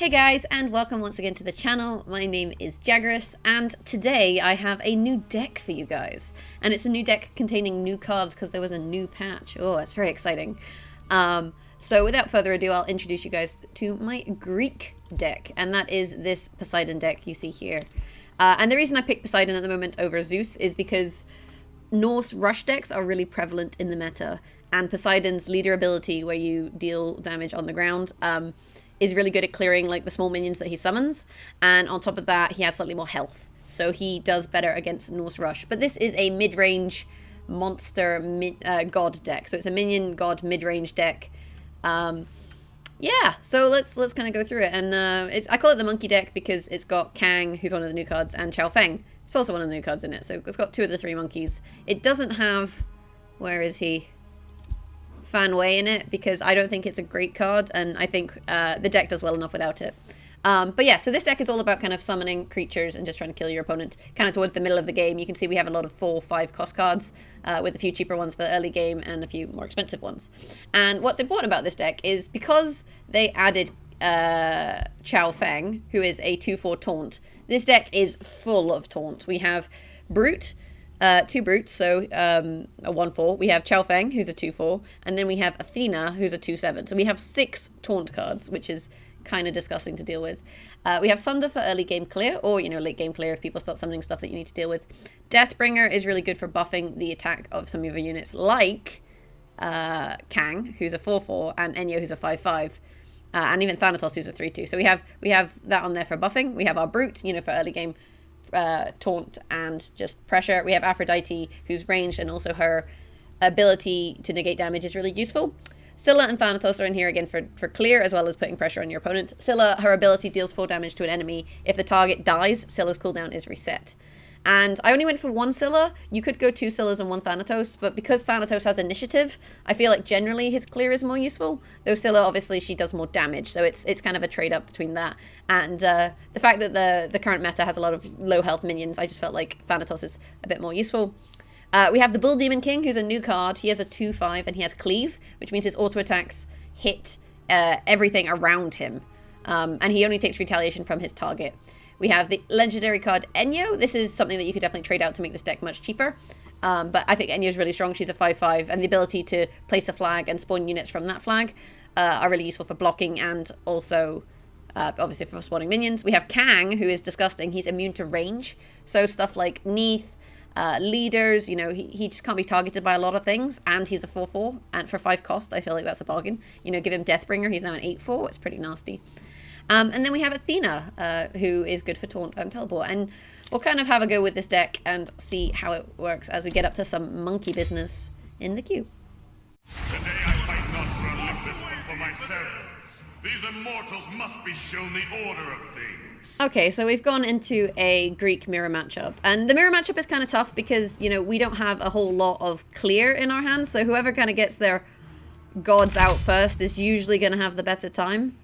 Hey guys, and welcome once again to the channel. My name is Jaggerous, and today I have a new deck for you guys. And it's a new deck containing new cards because there was a new patch. Oh, that's very exciting. So without further ado, I'll introduce you guys to my Greek deck, and that is this Poseidon deck you see here. And the reason I picked Poseidon at the moment over Zeus is because Norse Rush decks are really prevalent in the meta, and Poseidon's leader ability, where you deal damage on the ground, is really good at clearing like the small minions that he summons, and on top of that he has slightly more health, so he does better against Norse Rush. But this is a mid-range monster god deck, so it's a minion god mid-range deck. Yeah, so let's kind of go through it, and I call it the monkey deck because it's got Kang, who's one of the new cards, and Chaofeng. It's also one of the new cards in it, so it's got two of the three monkeys. It doesn't have, where is he? Fan Wei in it, because I don't think it's a great card, and I think the deck does well enough without it. But yeah, so this deck is all about kind of summoning creatures and just trying to kill your opponent kind of towards the middle of the game. You can see we have a lot of 4-5 cost cards, with a few cheaper ones for the early game and a few more expensive ones. And what's important about this deck is because they added Chaofeng, who is a 2/4 taunt, this deck is full of taunt. We have Brute, two brutes, so a 1/4. We have Chaofeng, who's a 2/4, and then we have Athena, who's a 2/7. So we have 6 taunt cards, which is kind of disgusting to deal with. We have Sunder for early game clear, or late game clear if people start summoning stuff that you need to deal with. Deathbringer is really good for buffing the attack of some of your units, like Kang, who's a 4/4, and Enyo, who's a 5/5. And even Thanatos, who's a 3/2. So we have that on there for buffing. We have our brute, for early game taunt and just pressure. We have Aphrodite, who's ranged, and also her ability to negate damage is really useful. Scylla and Thanatos are in here again for clear, as well as putting pressure on your opponent. Scylla, her ability deals 4 damage to an enemy. If the target dies, Scylla's cooldown is reset. And I only went for 1 Scylla. You could go 2 Scyllas and 1 Thanatos, but because Thanatos has initiative, I feel like generally his clear is more useful. Though Scylla, obviously, she does more damage, so it's kind of a trade-up between that. And the fact that the current meta has a lot of low-health minions, I just felt like Thanatos is a bit more useful. We have the Bull Demon King, who's a new card. He has a 2/5, and he has Cleave, which means his auto-attacks hit everything around him. And he only takes retaliation from his target. We have the legendary card Enyo. This is something that you could definitely trade out to make this deck much cheaper. But I think Enyo is really strong. She's a 5/5, and the ability to place a flag and spawn units from that flag are really useful for blocking, and also obviously for spawning minions. We have Kang, who is disgusting. He's immune to range. So stuff like Neath, leaders, he just can't be targeted by a lot of things, and he's a 4/4, and for 5 cost, I feel like that's a bargain. Give him Deathbringer. He's now an 8/4. It's pretty nasty. And then we have Athena, who is good for taunt and teleport. And we'll kind of have a go with this deck and see how it works as we get up to some monkey business in the queue. Today I fight not for Olympus, but for my servants. These immortals must be shown the order of things. Okay, so we've gone into a Greek mirror matchup. And the mirror matchup is kind of tough because, we don't have a whole lot of clear in our hands. So whoever kind of gets their gods out first is usually going to have the better time.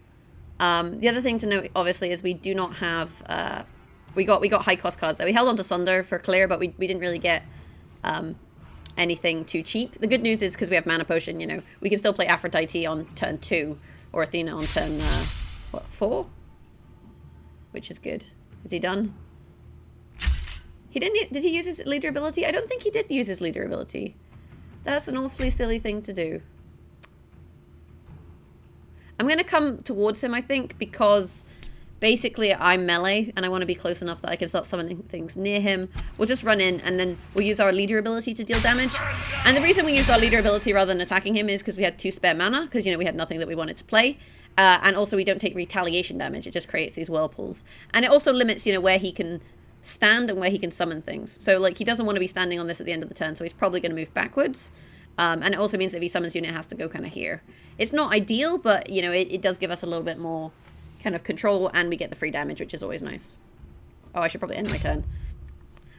The other thing to note, obviously, is we do not have, we got high cost cards there. We held on to Sunder for clear, but we didn't really get anything too cheap. The good news is because we have Mana Potion, we can still play Aphrodite on turn 2, or Athena on turn, 4? Which is good. Is he done? He didn't, did he use his leader ability? I don't think he did use his leader ability. That's an awfully silly thing to do. I'm going to come towards him, I think, because basically I'm melee and I want to be close enough that I can start summoning things near him. We'll just run in and then we'll use our leader ability to deal damage. And the reason we used our leader ability rather than attacking him is because we had 2 spare mana, because, we had nothing that we wanted to play. And also we don't take retaliation damage. It just creates these whirlpools. And it also limits, where he can stand and where he can summon things. So, he doesn't want to be standing on this at the end of the turn, so he's probably going to move backwards. And it also means that if he summons unit, it has to go kind of here. It's not ideal, but, it does give us a little bit more kind of control, and we get the free damage, which is always nice. Oh, I should probably end my turn.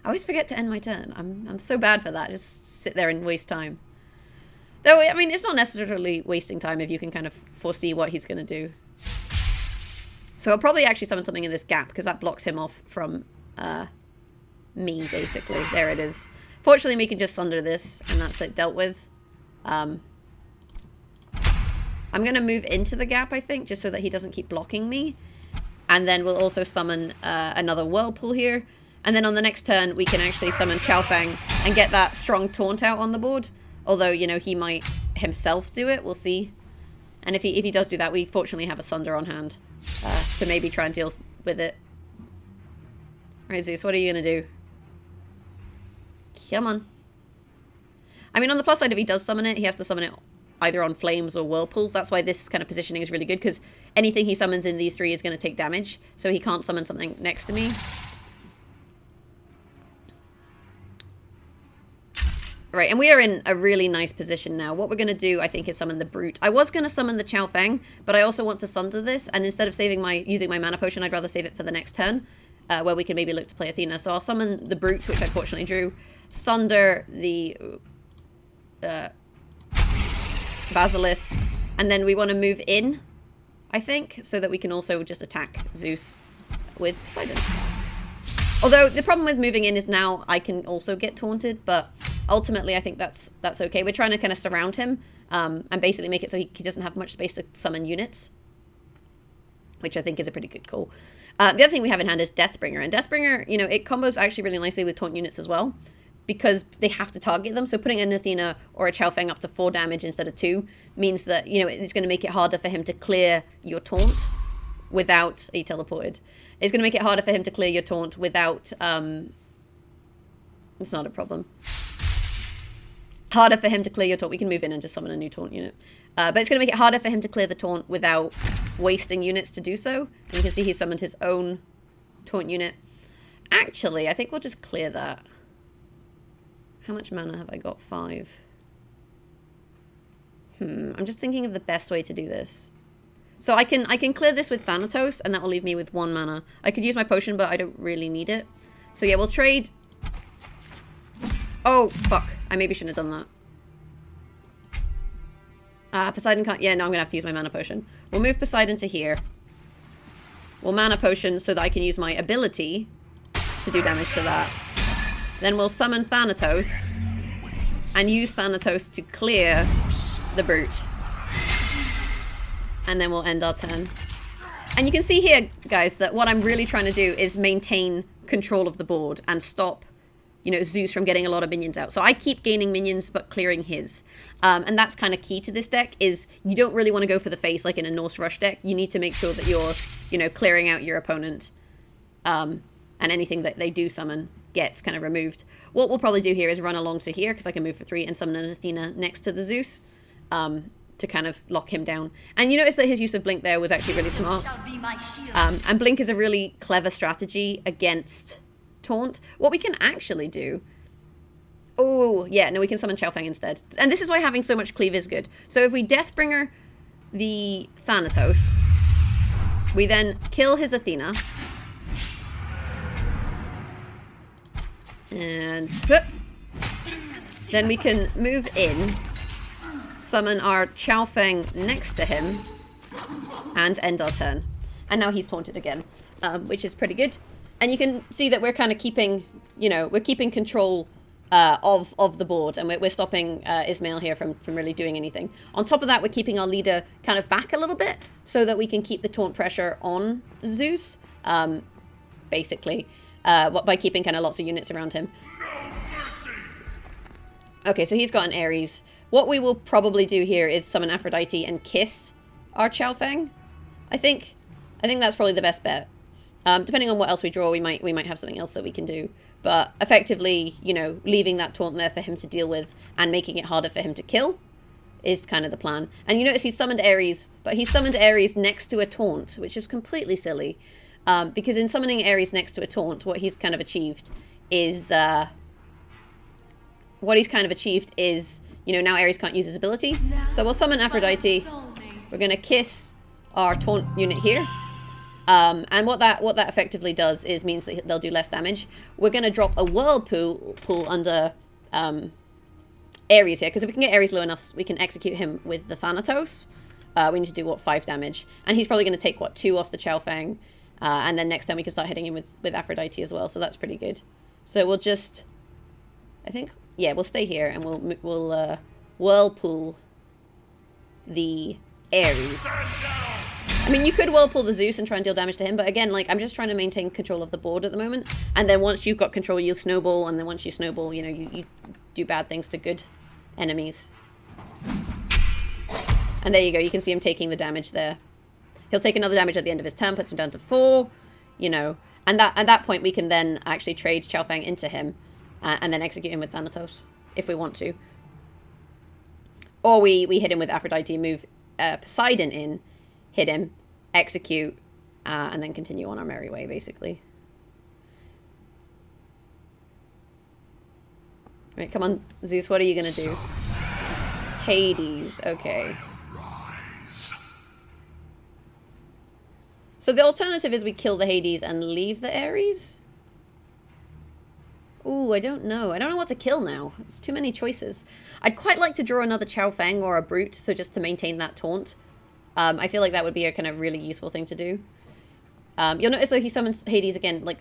I always forget to end my turn. I'm so bad for that. Just sit there and waste time. Though, I mean, it's not necessarily wasting time if you can kind of foresee what he's going to do. So I'll probably actually summon something in this gap, because that blocks him off from me, basically. There it is. Fortunately, we can just Sunder this, and that's it dealt with. I'm going to move into the gap, I think, just so that he doesn't keep blocking me. And then we'll also summon another Whirlpool here. And then on the next turn, we can actually summon Chaofeng and get that strong taunt out on the board. Although, you know, he might himself do it. We'll see. And if he does do that, we fortunately have a Sunder on hand to maybe try and deal with it. Alright, Zeus, what are you going to do? Come on. I mean, on the plus side, if he does summon it, he has to summon it either on flames or whirlpools. That's why this kind of positioning is really good, because anything he summons in these three is going to take damage. So he can't summon something next to me. Right, and we are in a really nice position now. What we're going to do, I think, is summon the Brute. I was going to summon the Chaofeng, but I also want to Sunder this, and instead of using my mana potion, I'd rather save it for the next turn, where we can maybe look to play Athena. So I'll summon the Brute, which I fortunately drew, Sunder the Basilisk, and then we want to move in, I think, so that we can also just attack Zeus with Poseidon. Although the problem with moving in is now I can also get taunted, but ultimately I think that's okay. We're trying to kind of surround him and basically make it so he doesn't have much space to summon units, which I think is a pretty good call. The other thing we have in hand is Deathbringer, and Deathbringer, you know, it combos actually really nicely with taunt units as well, because they have to target them. So putting an Athena or a Chaofeng up to 4 damage instead of 2 means that, you know, it's going to make it harder for him to clear your taunt without a teleported. It's going to make it harder for him to clear your taunt without... it's not a problem. Harder for him to clear your taunt. We can move in and just summon a new taunt unit. But it's going to make it harder for him to clear the taunt without wasting units to do so. And you can see he summoned his own taunt unit. Actually, I think we'll just clear that. How much mana have I got? 5. I'm just thinking of the best way to do this. So I can clear this with Thanatos, and that will leave me with 1 mana. I could use my potion, but I don't really need it. So yeah, we'll trade... Oh, fuck. I maybe shouldn't have done that. Poseidon can't... Yeah, no, I'm going to have to use my mana potion. We'll move Poseidon to here. We'll mana potion so that I can use my ability to do damage to that. Then we'll summon Thanatos and use Thanatos to clear the Brute. And then we'll end our turn. And you can see here, guys, that what I'm really trying to do is maintain control of the board and stop, you know, Zeus from getting a lot of minions out. So I keep gaining minions, but clearing his. And that's kind of key to this deck, is you don't really want to go for the face like in a Norse Rush deck. You need to make sure that you're, you know, clearing out your opponent. And anything that they do summon gets kind of removed. What we'll probably do here is run along to here, because I can move for 3, and summon an Athena next to the Zeus. To kind of lock him down. And you notice that his use of Blink there was actually really smart. And Blink is a really clever strategy against Taunt. What we can actually do... Oh, yeah, no, we can summon Chaofeng instead. And this is why having so much cleave is good. So if we Deathbringer the Thanatos, we then kill his Athena. And... Whoop, then we can move in, summon our Chaofeng next to him, and end our turn. And now he's taunted again, which is pretty good. And you can see that we're kind of keeping, you know, we're keeping control of the board, and we're stopping Ismail here from really doing anything. On top of that, we're keeping our leader kind of back a little bit, so that we can keep the taunt pressure on Zeus, basically, by keeping kind of lots of units around him. Okay, so he's got an Ares. What we will probably do here is summon Aphrodite and kiss our Chaofeng. I think that's probably the best bet. Depending on what else we draw, we might have something else that we can do. But effectively, you know, leaving that taunt there for him to deal with and making it harder for him to kill is kind of the plan. And you notice he summoned Ares, but he summoned Ares next to a taunt, which is completely silly. Because in summoning Ares next to a taunt, what he's kind of achieved is... you know, now Ares can't use his ability. So we'll summon Aphrodite. We're going to kiss our taunt unit here. And what that effectively does is means that they'll do less damage. We're going to drop a whirlpool under Ares here, because if we can get Ares low enough, we can execute him with the Thanatos. We need to do, what, 5 damage. And he's probably going to take, what, 2 off the Chaofeng. And then next time we can start hitting him with Aphrodite as well. So that's pretty good. So we'll just, I think... Yeah, we'll stay here, and we'll whirlpool the Ares. I mean, you could whirlpool the Zeus and try and deal damage to him, but again, like, I'm just trying to maintain control of the board at the moment. And then once you've got control, you'll snowball, and then once you snowball, you know, you do bad things to good enemies. And there you go, you can see him taking the damage there. He'll take another damage at the end of his turn, puts him down to 4, you know. And at that point, we can then actually trade Chaofeng into him, and then execute him with Thanatos, if we want to. Or we hit him with Aphrodite, move Poseidon in, hit him, execute, and then continue on our merry way, basically. Right, come on, Zeus, what are you going to do? Hades, okay. So the alternative is we kill the Hades and leave the Ares? Ooh, I don't know. I don't know what to kill now. It's too many choices. I'd quite like to draw another Chaofeng or a Brute, so just to maintain that taunt. I feel like that would be a kind of really useful thing to do. You'll notice though he summons Hades again, like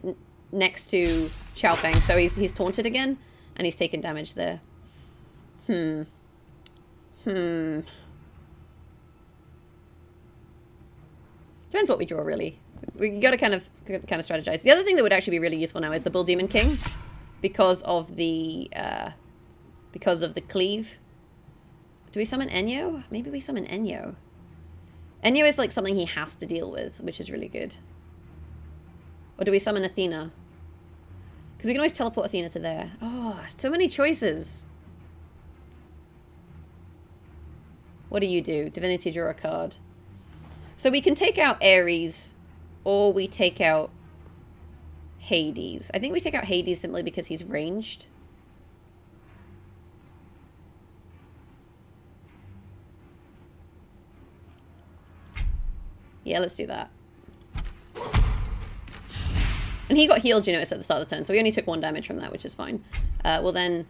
next to Chaofeng, so he's taunted again, and he's taken damage there. Depends what we draw, really. We got to kind of strategize. The other thing that would actually be really useful now is the Bull Demon King, because of the cleave. Do we summon Enyo? Maybe we summon Enyo. Enyo is like something he has to deal with, which is really good. Or do we summon Athena? Because we can always teleport Athena to there. Oh, so many choices. What do you do? Divinity, draw a card. So we can take out Ares, or we take out Hades. I think we take out Hades simply because he's ranged. Yeah, let's do that. And he got healed, you notice, at the start of the turn, so we only took 1 damage from that, which is fine. We'll then...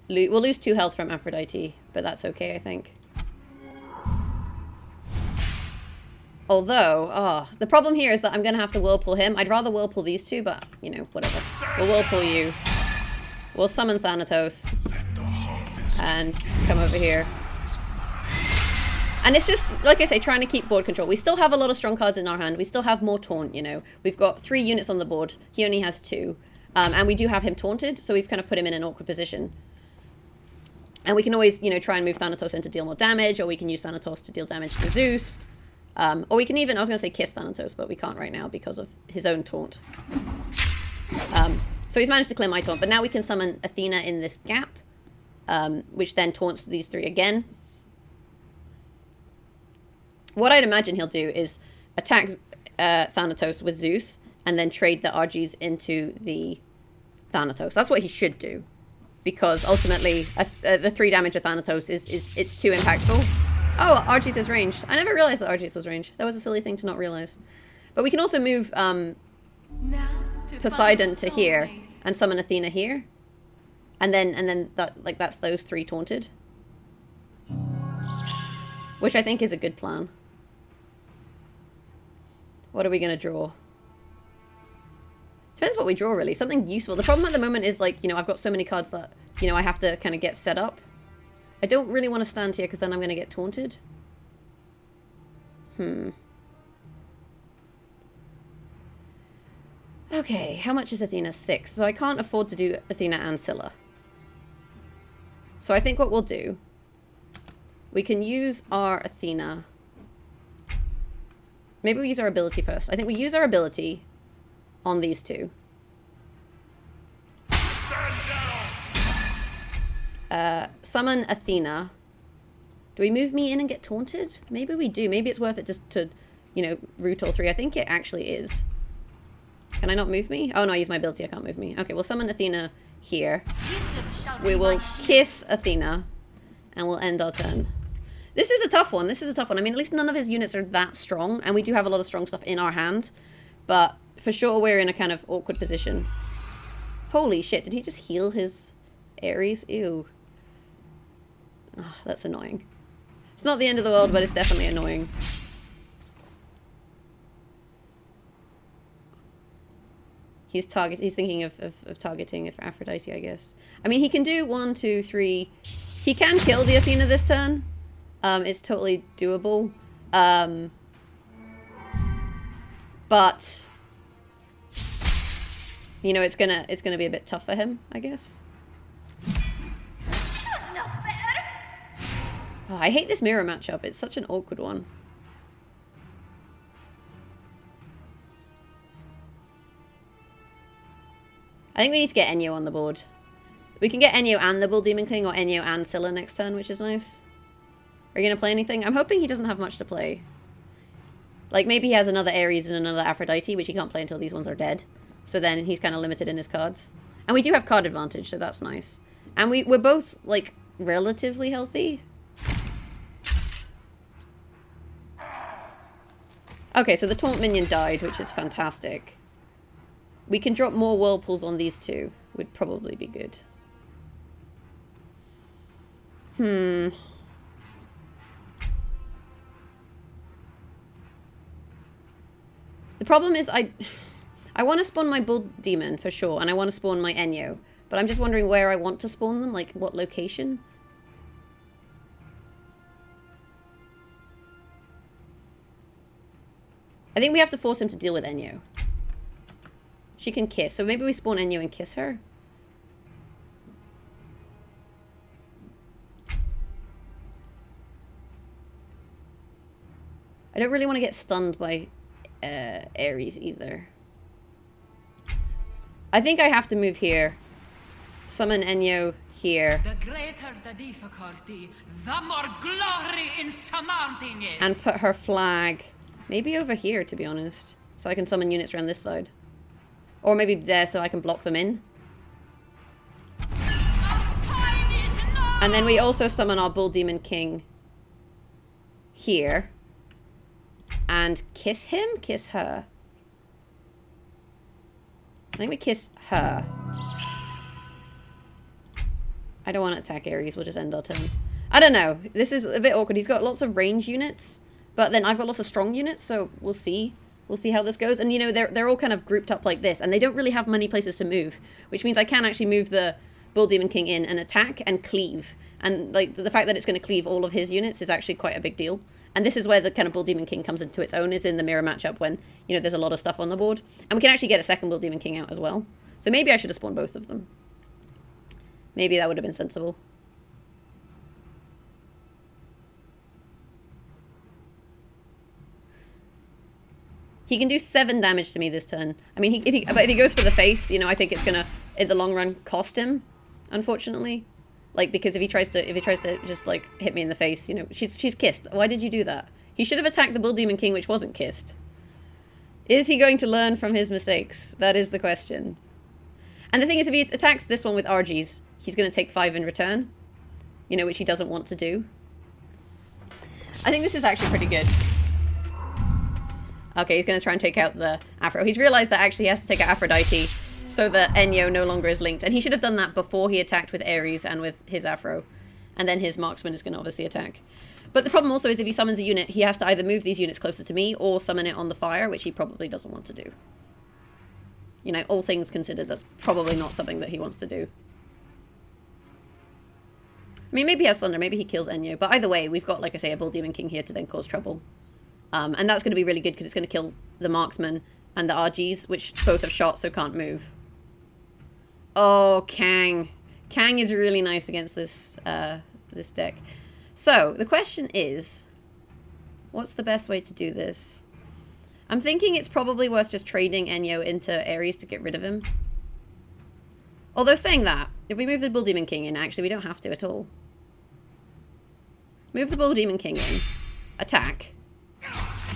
we'll lose 2 health from Aphrodite, but that's okay, I think. Although, the problem here is that I'm going to have to whirlpool him. I'd rather whirlpool these two, but, you know, whatever. We'll whirlpool you. We'll summon Thanatos. And come over here. And it's just, like I say, trying to keep board control. We still have a lot of strong cards in our hand. We still have more taunt, you know. We've got 3 units on the board. He only has 2. And we do have him taunted, so we've kind of put him in an awkward position. And we can always, you know, try and move Thanatos in to deal more damage, or we can use Thanatos to deal damage to Zeus. Or we can even, I was going to say kiss Thanatos, but we can't right now because of his own taunt. So he's managed to clear my taunt, but now we can summon Athena in this gap, which then taunts these 3 again. What I'd imagine he'll do is attack Thanatos with Zeus, and then trade the Arges into the Thanatos. That's what he should do, because ultimately the 3 damage of Thanatos it's too impactful. Oh, Arges is ranged. I never realized that Arges was ranged. That was a silly thing to not realize. But we can also move Poseidon to here and summon Athena here, and then that's those 3 taunted, which I think is a good plan. What are we gonna draw? Depends what we draw, really. Something useful. The problem at the moment is, like, you know, I've got so many cards that, you know, I have to kind of get set up. I don't really want to stand here because then I'm going to get taunted. Okay, how much is Athena? 6. So I can't afford to do Athena and Scylla. So I think what we'll do, we can use our Athena. Maybe we use our ability first. I think we use our ability on these 2. Summon Athena. Do we move me in and get taunted? Maybe we do. Maybe it's worth it just to, you know, root all 3. I think it actually is. Can I not move me? Oh, no, I use my ability. I can't move me. Okay, we'll summon Athena here. We will kiss Athena, and we'll end our turn. This is a tough one. This is a tough one. I mean, at least none of his units are that strong, and we do have a lot of strong stuff in our hand, but for sure we're in a kind of awkward position. Holy shit, did he just heal his Ares? Ew. Oh, that's annoying. It's not the end of the world, but it's definitely annoying. He's thinking of targeting Aphrodite, I guess. I mean, he can do 1, 2, 3. He can kill the Athena this turn. It's totally doable. But you know, it's gonna be a bit tough for him, I guess. Oh, I hate this mirror matchup. It's such an awkward one. I think we need to get Enyo on the board. We can get Enyo and the Bull Demon King, or Enyo and Scylla next turn, which is nice. Are you going to play anything? I'm hoping he doesn't have much to play. Like, maybe he has another Ares and another Aphrodite, which he can't play until these ones are dead. So then he's kind of limited in his cards. And we do have card advantage, so that's nice. And we're both, like, relatively healthy. Okay, so the Taunt minion died, which is fantastic. We can drop more Whirlpools on these two. Would probably be good. The problem is I want to spawn my Bull Demon for sure, and I want to spawn my Enyo. But I'm just wondering where I want to spawn them, like what location. I think we have to force him to deal with Enyo. She can kiss, so maybe we spawn Enyo and kiss her. I don't really want to get stunned by Ares either. I think I have to move here. Summon Enyo here. The greater the difficulty, the more glory in surmounting it. And put her flag maybe over here, to be honest. So I can summon units around this side. Or maybe there so I can block them in. And then we also summon our Bull Demon King here. And kiss him? Kiss her. I think we kiss her. I don't want to attack Ares. We'll just end our turn. I don't know. This is a bit awkward. He's got lots of range units. But then I've got lots of strong units. So we'll see. We'll see how this goes. And, you know, they're all kind of grouped up like this. And they don't really have many places to move. Which means I can actually move the Bull Demon King in and attack and cleave. And, like, the fact that it's going to cleave all of his units is actually quite a big deal. And this is where the kind of Bull Demon King comes into its own, is in the mirror matchup when, you know, there's a lot of stuff on the board. And we can actually get a second Bull Demon King out as well. So maybe I should have spawned both of them. Maybe that would have been sensible. He can do 7 damage to me this turn. I mean, if he goes for the face, you know, I think it's gonna, in the long run, cost him, unfortunately. Like, because if he tries to just, like, hit me in the face, you know, she's kissed. Why did you do that? He should have attacked the Bull Demon King, which wasn't kissed. Is he going to learn from his mistakes? That is the question. And the thing is, if he attacks this one with RGs, he's going to take 5 in return. You know, which he doesn't want to do. I think this is actually pretty good. Okay, he's going to try and take out the Aphro. He's realized that actually he has to take out Aphrodite so that Enyo no longer is linked. And he should have done that before he attacked with Ares and with his Aphro. And then his marksman is going to obviously attack. But the problem also is if he summons a unit, he has to either move these units closer to me or summon it on the fire, which he probably doesn't want to do. You know, all things considered, that's probably not something that he wants to do. I mean, maybe he has Thunder, maybe he kills Enyo. But either way, we've got, like I say, a Bull Demon King here to then cause trouble. And that's going to be really good because it's going to kill the marksman and the RGs, which both have shot, so can't move. Oh, Kang. Kang is really nice against this this deck. So, the question is, what's the best way to do this? I'm thinking it's probably worth just trading Enyo into Ares to get rid of him. Although saying that, if we move the Bull Demon King in, actually we don't have to at all. Move the Bull Demon King in. Attack.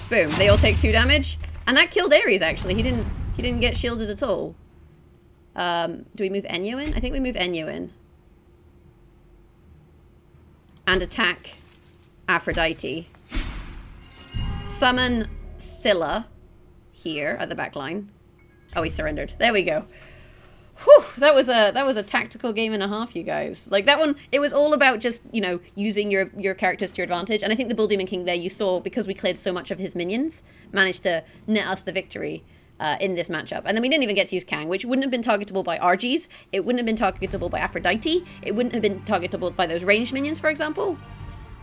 Boom. They all take 2 damage. And that killed Ares, actually. He didn't get shielded at all. Do we move Enyo in? I think we move Enyo in. And attack Aphrodite. Summon Scylla here at the back line. Oh, he surrendered. There we go. Whew, that was a tactical game and a half, you guys. Like, that one, it was all about just, you know, using your characters to your advantage. And I think the Bull Demon King there, you saw, because we cleared so much of his minions, managed to net us the victory in this matchup. And then we didn't even get to use Kang, which wouldn't have been targetable by RGs. It wouldn't have been targetable by Aphrodite. It wouldn't have been targetable by those ranged minions, for example.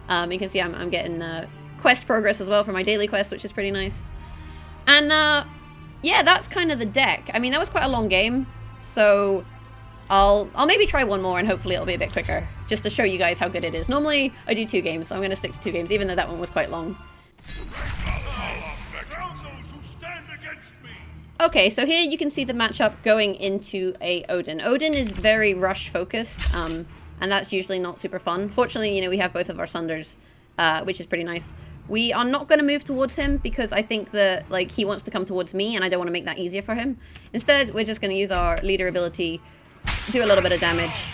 You can see I'm getting quest progress as well for my daily quest, which is pretty nice. And yeah, that's kind of the deck. I mean, that was quite a long game, so I'll maybe try one more and hopefully it'll be a bit quicker, just to show you guys how good it is. Normally, I do 2 games, so I'm going to stick to 2 games, even though that one was quite long. Okay, so here you can see the matchup going into a Odin. Odin is very rush focused, and that's usually not super fun. Fortunately, you know, we have both of our Sunders, which is pretty nice. We are not going to move towards him because I think that, like, he wants to come towards me and I don't want to make that easier for him. Instead, we're just going to use our leader ability, do a little bit of damage,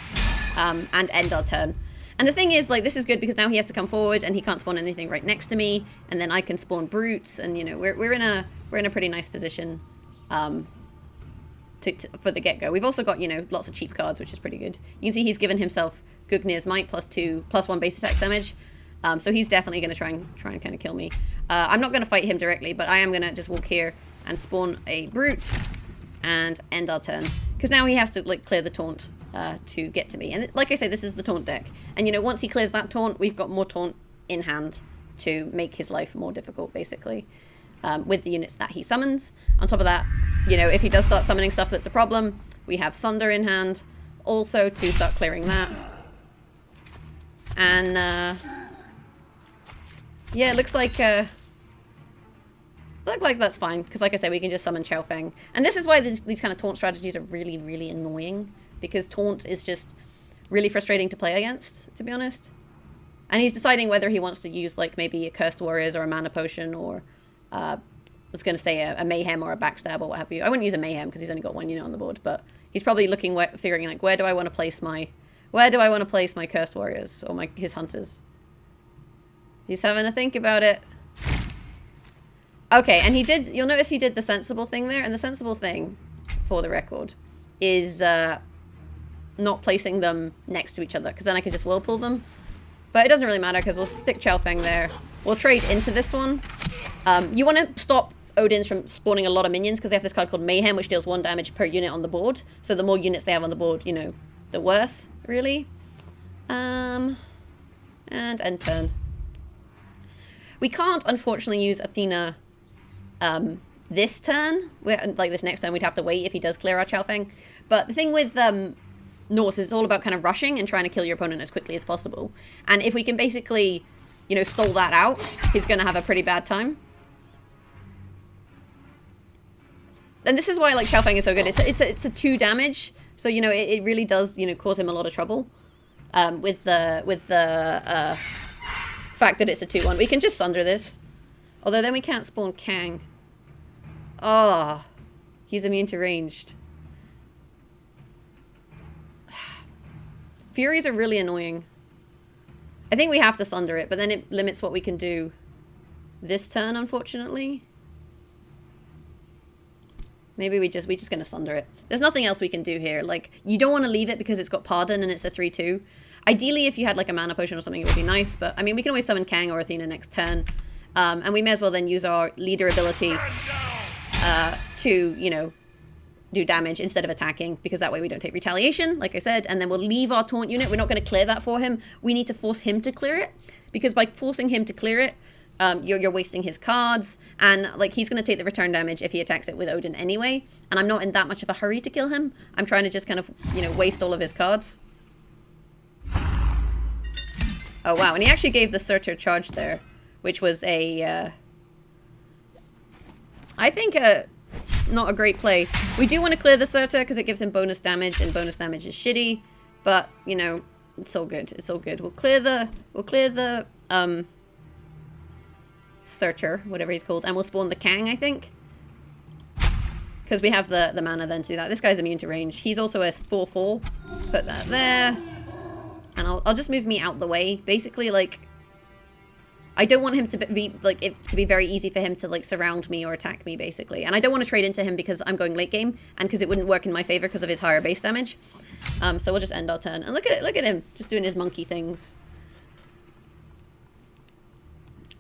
and end our turn. And the thing is, like, this is good because now he has to come forward and he can't spawn anything right next to me, and then I can spawn brutes, and, you know, we're in a pretty nice position for the get-go. We've also got, you know, lots of cheap cards, which is pretty good. You can see he's given himself Gugnir's Might +1 base attack damage. So he's definitely going to try and kind of kill me. I'm not going to fight him directly, but I am going to just walk here and spawn a brute and end our turn. Because now he has to, like, clear the taunt to get to me. And like I say, this is the taunt deck. And, you know, once he clears that taunt, we've got more taunt in hand to make his life more difficult, basically, with the units that he summons. On top of that, you know, if he does start summoning stuff that's a problem, we have Sunder in hand also to start clearing that. And, yeah, it looks like that's fine, because like I said, we can just summon Chaofeng. And this is why these kind of taunt strategies are really, really annoying, because taunt is just really frustrating to play against, to be honest. And he's deciding whether he wants to use, like, maybe a Cursed Warriors or a Mana Potion, or, I was going to say a Mayhem or a Backstab or what have you. I wouldn't use a Mayhem, because he's only got 1 unit on the board, but he's probably looking, figuring, like, where do I want to place my Cursed Warriors, or his Hunters? He's having to think about it. Okay, and you'll notice he did the sensible thing there, and the sensible thing, for the record, is not placing them next to each other, because then I can just whirlpool them. But it doesn't really matter, because we'll stick Chaofeng there. We'll trade into this one. You want to stop Odins from spawning a lot of minions, because they have this card called Mayhem, which deals 1 damage per unit on the board. So the more units they have on the board, you know, the worse, really. And end turn. We can't, unfortunately, use Athena this turn. Like, this next turn, we'd have to wait if he does clear our Chaofeng. But the thing with Norse is it's all about kind of rushing and trying to kill your opponent as quickly as possible. And if we can basically, you know, stall that out, he's going to have a pretty bad time. And this is why, like, Chaofeng is so good. It's a 2 damage, so, you know, it really does, you know, cause him a lot of trouble with the fact that it's a 2-1. We can just Sunder this. Although then we can't spawn Kang. Oh, he's immune to ranged. Furies are really annoying. I think we have to Sunder it, but then it limits what we can do this turn, unfortunately. Maybe we're just gonna Sunder it. There's nothing else we can do here. Like, you don't want to leave it because it's got Pardon and it's a 3-2. Ideally, if you had, like, a Mana Potion or something, it would be nice. But, I mean, we can always summon Kang or Athena next turn. And we may as well then use our leader ability to, you know, do damage instead of attacking. Because that way we don't take retaliation, like I said. And then we'll leave our taunt unit. We're not going to clear that for him. We need to force him to clear it. Because by forcing him to clear it, you're wasting his cards. And, like, he's going to take the return damage if he attacks it with Odin anyway. And I'm not in that much of a hurry to kill him. I'm trying to just kind of, you know, waste all of his cards. Oh, wow. And he actually gave the Surtur charge there, which was a, I think, not a great play. We do want to clear the Surtur because it gives him bonus damage, and bonus damage is shitty. But, you know, it's all good. It's all good. We'll clear the Surtur, whatever he's called, and we'll spawn the Kang, I think. Because we have the mana then to do that. This guy's immune to range. He's also a 4-4. Put that there. And I'll just move me out the way. Basically, like, I don't want him to be, like, it to be very easy for him to, like, surround me or attack me, basically. And I don't want to trade into him because I'm going late game, and because it wouldn't work in my favor because of his higher base damage. So we'll just end our turn. And look at him, just doing his monkey things.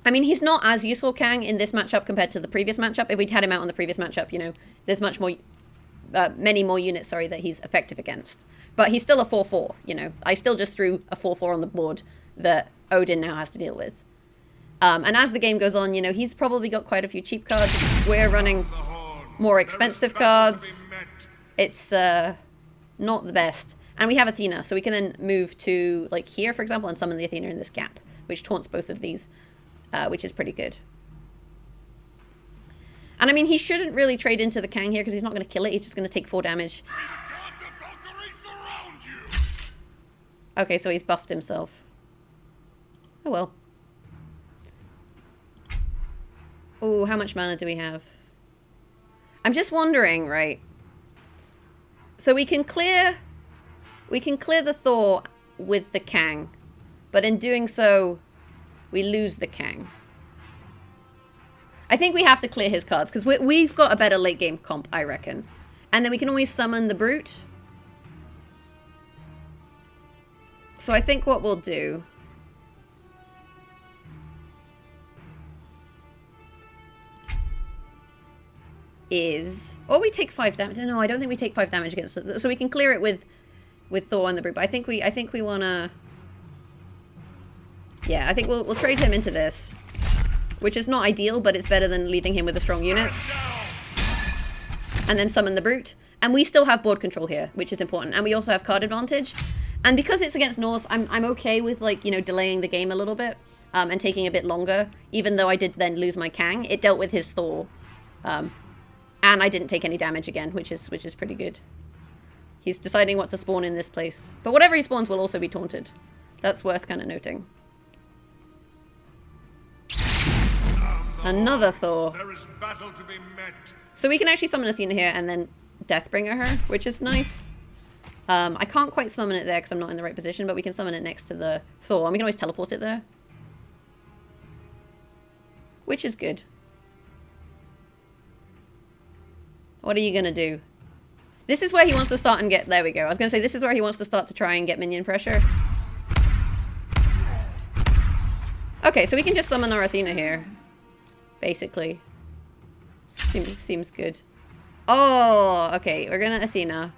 I mean, he's not as useful, Kang, in this matchup compared to the previous matchup. If we'd had him out on the previous matchup, you know, there's much more, many more units, sorry, that he's effective against. But he's still a 4-4, you know. I still just threw a 4-4 on the board that Odin now has to deal with. And as the game goes on, you know, he's probably got quite a few cheap cards. We're running more expensive cards. It's not the best. And we have Athena, so we can then move to like here, for example, and summon the Athena in this gap, which taunts both of these, which is pretty good. And I mean, he shouldn't really trade into the Kang here because he's not going to kill it. He's just going to take 4 damage. Okay, so he's buffed himself. Oh well. Oh, how much mana do we have? I'm just wondering, right? So we can clear the Thor with the Kang, but in doing so, we lose the Kang. I think we have to clear his cards because we've got a better late game comp, I reckon. And then we can always summon the Brute. So I think what we'll do is, or we take 5 damage. No, I don't think we take 5 damage against it. So we can clear it with Thor and the Brute. But I think we wanna, yeah, I think we'll trade him into this, which is not ideal, but it's better than leaving him with a strong unit. And then summon the Brute. And we still have board control here, which is important. And we also have card advantage. And because it's against Norse, I'm okay with, like, you know, delaying the game a little bit and taking a bit longer. Even though I did then lose my Kang, it dealt with his Thor. And I didn't take any damage again, which is pretty good. He's deciding what to spawn in this place. But whatever he spawns will also be taunted. That's worth kind of noting. Another Thor. There is battle to be met. So we can actually summon Athena here and then Deathbringer her, which is nice. I can't quite summon it there because I'm not in the right position, but we can summon it next to the Thor. And we can always teleport it there. Which is good. What are you going to do? This is where he wants to start and get... There we go. I was going to say, this is where he wants to start to try and get minion pressure. Okay, so we can just summon our Athena here. Basically. Seems good. Oh, okay. We're going to Athena.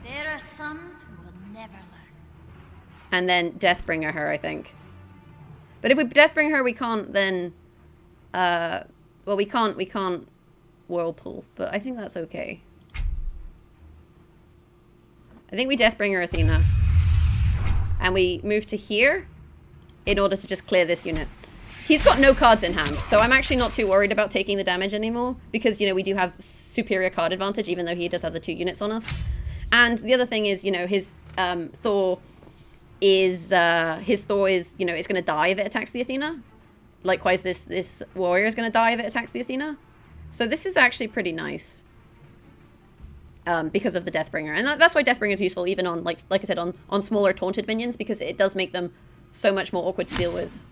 There are some who will never learn. And then Deathbringer her, I think. But if we Deathbringer her, we can't then... well, we can't Whirlpool, but I think that's okay. I think we Deathbringer Athena. And we move to here in order to just clear this unit. He's got no cards in hand, so I'm actually not too worried about taking the damage anymore because, you know, we do have superior card advantage even though he does have the 2 units on us. And the other thing is, you know, his Thor is, you know, it's going to die if it attacks the Athena. Likewise, this warrior is going to die if it attacks the Athena. So this is actually pretty nice. Because of the Deathbringer. And that's why Deathbringer is useful even on, like I said, on smaller taunted minions, because it does make them so much more awkward to deal with.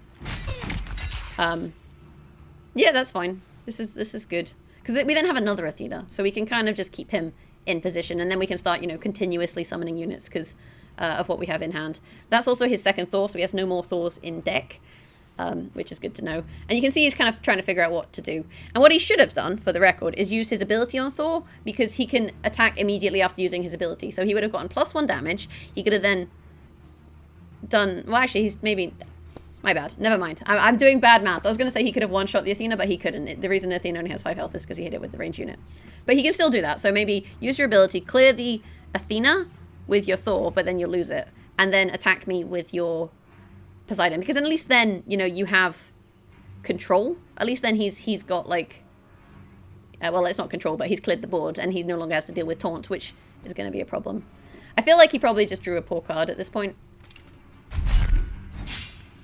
Yeah, that's fine. This is good. Because we then have another Athena, so we can kind of just keep him in position, and then we can start, you know, continuously summoning units because of what we have in hand. That's also his second Thor, so he has no more Thors in deck, which is good to know. And you can see he's kind of trying to figure out what to do. And what he should have done, for the record, is use his ability on Thor, because he can attack immediately after using his ability. So he would have gotten +1 damage. He could have then done... Well, actually, he's maybe... My bad. Never mind. I'm doing bad maths. I was going to say he could have one-shot the Athena, but he couldn't. The reason Athena only has 5 health is because he hit it with the ranged unit. But he can still do that. So maybe use your ability, clear the Athena with your Thor, but then you'll lose it. And then attack me with your Poseidon. Because at least then, you know, you have control. At least then he's got, like... well, it's not control, but he's cleared the board, and he no longer has to deal with taunt, which is going to be a problem. I feel like he probably just drew a poor card at this point.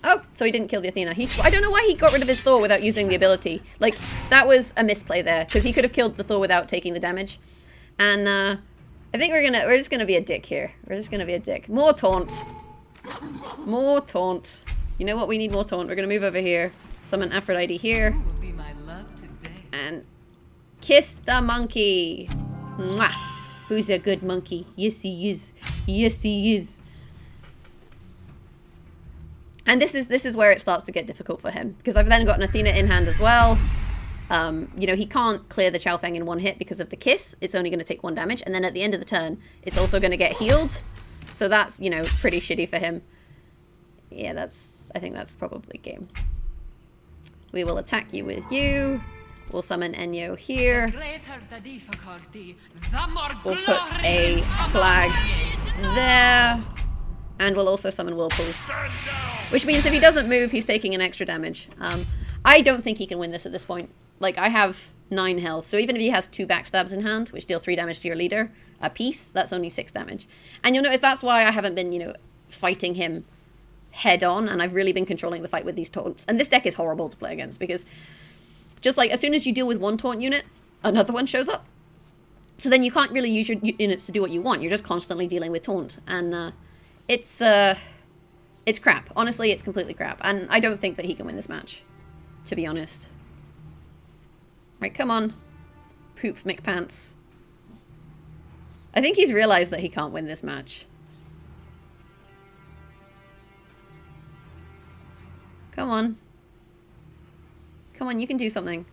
Oh, so he didn't kill the Athena. I don't know why he got rid of his Thor without using the ability. Like, that was a misplay there, because he could have killed the Thor without taking the damage. And I think we're just gonna be a dick here. We're just gonna be a dick. More taunt. More taunt. You know what? We need more taunt. We're gonna move over here. Summon Aphrodite here. Who will be my love today? And kiss the monkey. Mwah. Who's a good monkey? Yes, he is. Yes, he is. And this is where it starts to get difficult for him, because I've then got an Athena in hand as well. You know, he can't clear the Chaofeng in 1 hit because of the kiss. It's only going to take 1 damage, and then at the end of the turn, it's also going to get healed. So that's, you know, pretty shitty for him. Yeah, I think that's probably game. We will attack you with you. We'll summon Enyo here. Greater the difficulty, the more We'll put glory a in summon. flag there. And we'll also summon Whirlpools. Which means if he doesn't move, he's taking an extra damage. I don't think he can win this at this point. Like, I have 9 health, so even if he has 2 backstabs in hand, which deal 3 damage to your leader a piece, that's only 6 damage. And you'll notice that's why I haven't been, you know, fighting him head on, and I've really been controlling the fight with these taunts. And this deck is horrible to play against, because just like as soon as you deal with one taunt unit, another one shows up. So then you can't really use your units to do what you want. You're just constantly dealing with taunt. And it's crap. Honestly, it's completely crap. And I don't think that he can win this match, to be honest. Right, come on. Poop McPants. I think he's realized that he can't win this match. Come on. Come on, you can do something.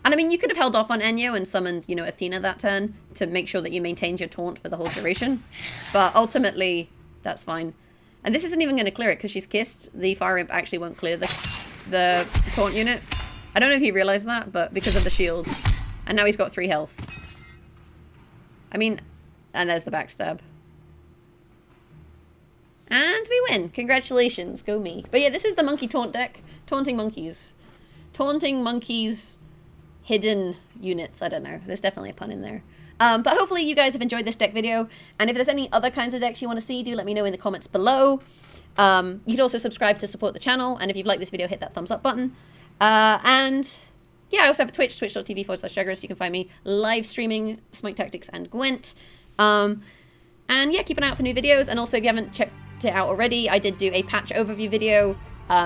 And I mean, you could have held off on Enyo and summoned, you know, Athena that turn to make sure that you maintained your taunt for the whole duration. But ultimately, that's fine. And this isn't even going to clear it because she's kissed. The Fire Imp actually won't clear the taunt unit. I don't know if you realize that, but because of the shield. And now he's got 3 health. I mean, and there's the backstab. And we win. Congratulations. Go me. But yeah, this is the monkey taunt deck. Taunting monkeys. Taunting monkeys. Hidden units. I don't know. There's definitely a pun in there. But hopefully you guys have enjoyed this deck video. And if there's any other kinds of decks you want to see, do let me know in the comments below. You can also subscribe to support the channel. And if you've liked this video, hit that thumbs up button. And yeah, I also have a Twitch, twitch.tv/Jaggerous. You can find me live streaming Smite Tactics and Gwent. And yeah, keep an eye out for new videos. And also, if you haven't checked it out already, I did do a patch overview video.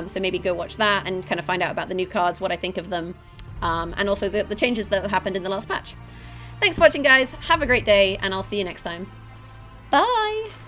So maybe go watch that and kind of find out about the new cards, what I think of them. And also the changes that happened in the last patch. Thanks for watching, guys. Have a great day, and I'll see you next time. Bye!